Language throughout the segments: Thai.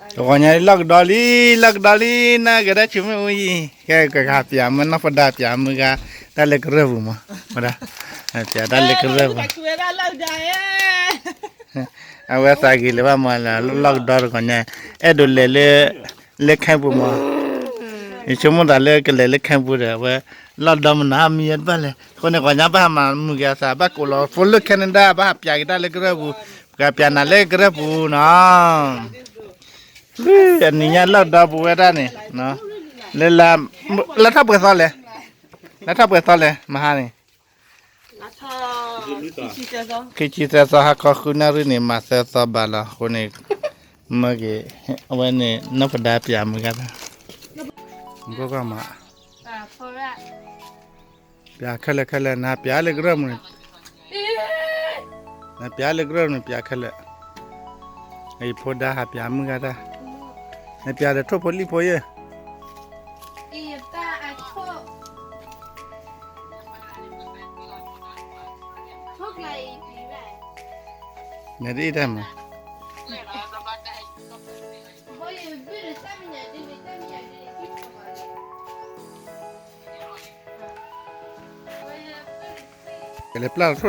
Ko nya lak doli na gada cuma ui ke hapia mana pada pia muga dale kerebu ma pada pia dale kerebu awas lagi lewa mala lak dor ko nya edo le khabu ma cuma dale ke le khabu re wa la dam na mi yat bale ko ne ko nya ba ma muga sa ba ko lo fol Canada ba pia dale kerebu ka pia na le kerebu naอันนี้ยันเล่าดาบูเวด้านี่เนาะเลยละแล้วถ้าเปิดซอเลยแล้วถ้าเปิดซอเลยมาหานี่คือชีเตซอฮักคุณนารุนี่มาเซซอบาลาคนนี้เมื่อกี้วันนี้นับดาพิยามกันก็มาพิยาขลันะพิยาเล็กเริ่มนี่นะพิยาเล็กเริ่มนี่พิยาขลัไอ้พอดาหาพิยามกันได้ไอ้พิยาเด็กทั่วพลีพอยเนี่ยดีได้มั้ยle plato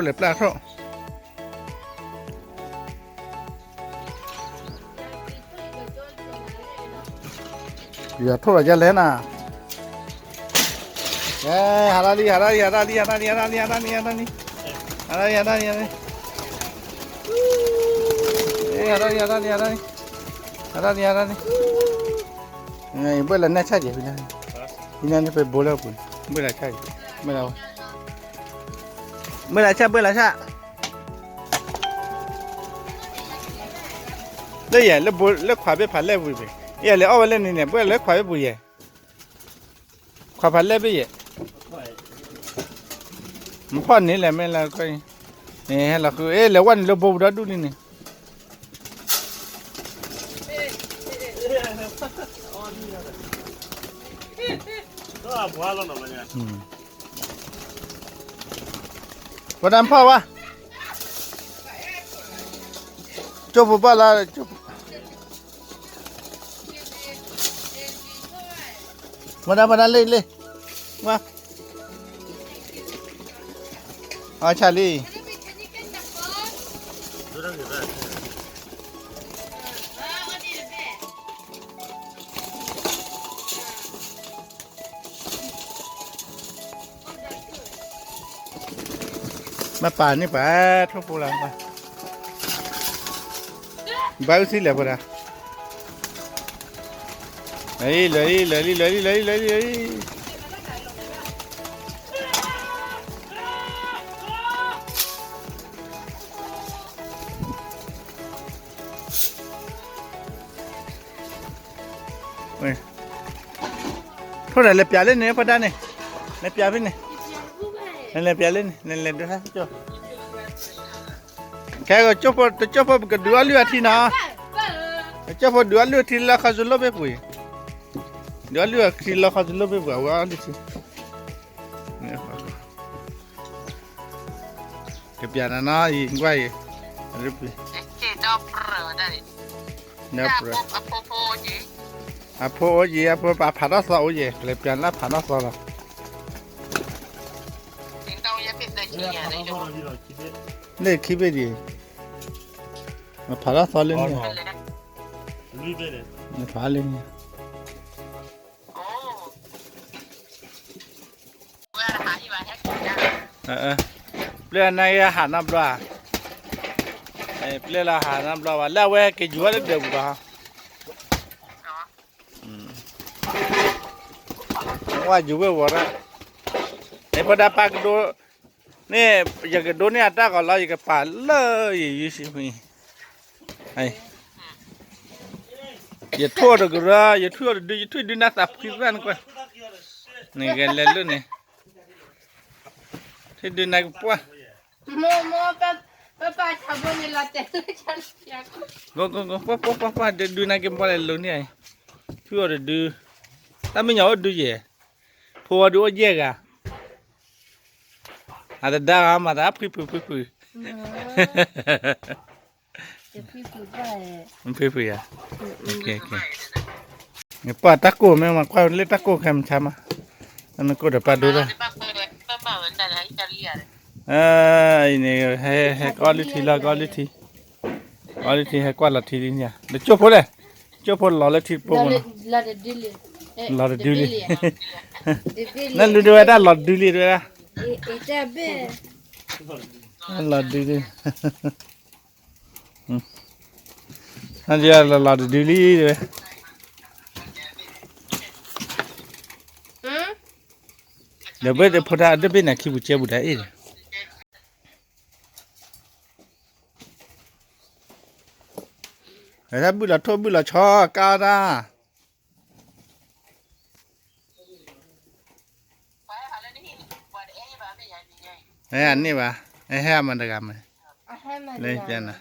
ya thoda ja le na harali bữa lần này chắc gì bây giờ nó phải bố đâu cũng bữa là chắc bữa nào bữa là chắc đây là bố lớp khóa biết phải lên vui vậy giờ là ở lên này bữa lớp khóa biết vui vậy khóa phải lên bây giờ một phần này là mấy là coi này là cứ là quan là bố đó đúng đi này có đám phao à chụp một bao là chụp mà đám lên mà Charlieมาป่านนี่ป่าทุกปูหลังป่ะบ้าสิเหลือป่ะเลยเท่าไหร่เลยเปียเล่นเนี่ยป่ะด้านเนี่ยเลยเปียเป็นเนี่ยเลยเปียเล่นเลยดูฮะจ้ะแค่ก็จบก็ดูอะไรที่น่ะจบดูอะไรที่ละข้าจุลไปปุยดูอะไรที่ละข้าจุลไปปุยว่าอะไรสิเนี่ยก็เปียนะนะอีกไว้รีบเลยดับเบิลอะโพจีปะผ่านซ้อจีเลยเปียนะผ่านซ้อละเนี่ยคิดไปดิมาผ่านซ้อเลยเนี่ยมาผ่านเลยเนี่ยเปลี่ยนในอาหารน้ำปลาเปลี่ยนอาหารน้ำปลาว่าแล้วเว้ยกินอยู่อะไรเดี๋ยวบ้าว่าอยู่เว้ยว่าระไอ้พอดาปักดูนี่อยากดูเนี่ยตาก็เราอยากป่าเลยยี่สิบปีไอ้อย่าทั่วเลยก็อย่าทั่วดูน่าสับคิดว่านี่กว่านี่กันเลยลูกนี่ที่ดูน่ากูป่ะป้าทำวันนี้ละแต่ฉันอยากป้าดูน่ากินป่ะเลยลูกนี่ไอ้ทั่วดูถ้าไม่เหนียวดูเย่พอดูเย่กะada dah amat apa pu จะพี่พูดได้ มันเพื่อโอเคเนี่ยป้าตะโก้แม่มาควายเล็กตะโก้แคมช้ำอ่ะอันนั้นก็เดี๋ยวป้าดูด้วยนี่ให้ก้อนลิทีละก้อนลิทีให้กว่าละทีนี่เดี๋ยวจุ๊บพอเลยจุ๊บพอหล่อละทีปุ๊บมันหล่อดูลินั่นดูด้วยนะหล่อดูลิด้วยนะหล่อดูลินั่นจะหล่อดูลิด้วยเดี๋ยวไปพอได้เดี๋ยวไปไหนคิดบุเจ้าบุได้เองแต่ถ้าบุหรี่ทุ่มบุหรี่ชอกาดาอันนี้ปะให้มันตะการไหมเลยจันนะ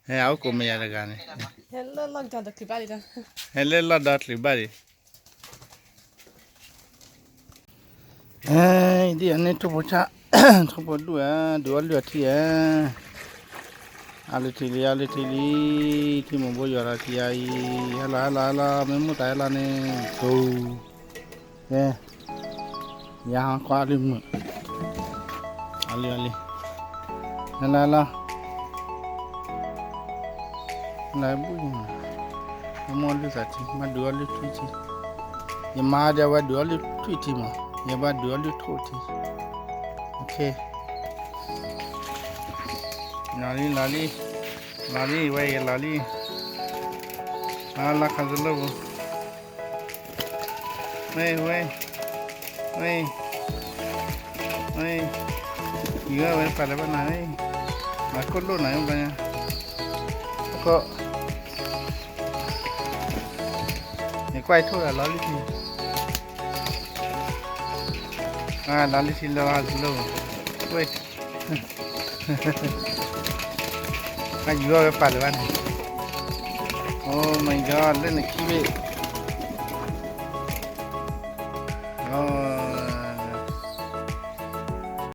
ให้เอากูไม่ยาตะการนี่เฮลล์ลอดดัดคลิปอะไรกันเฮลล์ลอดดัดคลิปอะไรดีอันนี้ทุบชาทุบดูเลือดที่อาลิทีลีที่มันบ่อยอะไรที่ไอ้ฮัลโหลไม่มุดอะไรเนี่ยโอ้เนี่ยยาควาลิมอาลีฮัลโหลไหนบุญมันดูสัตว์มาดูอะไรทุกทียังมาเดี๋ยวว่าดูอะไรทุกทีมายังว่าดูอะไรทุกทีโอเคลาลีไว้ลาลีลาคันจะลบเว้ยเยอะเว้ยไปแล้วบ้านไหนมาคนรู้ไหนบ้างเนี่ยก็เนี่ยควายทั่วลาลีทีลาลีทีละจะลบเว้ยAyuda a ver para el Oh my god, len aquí ve.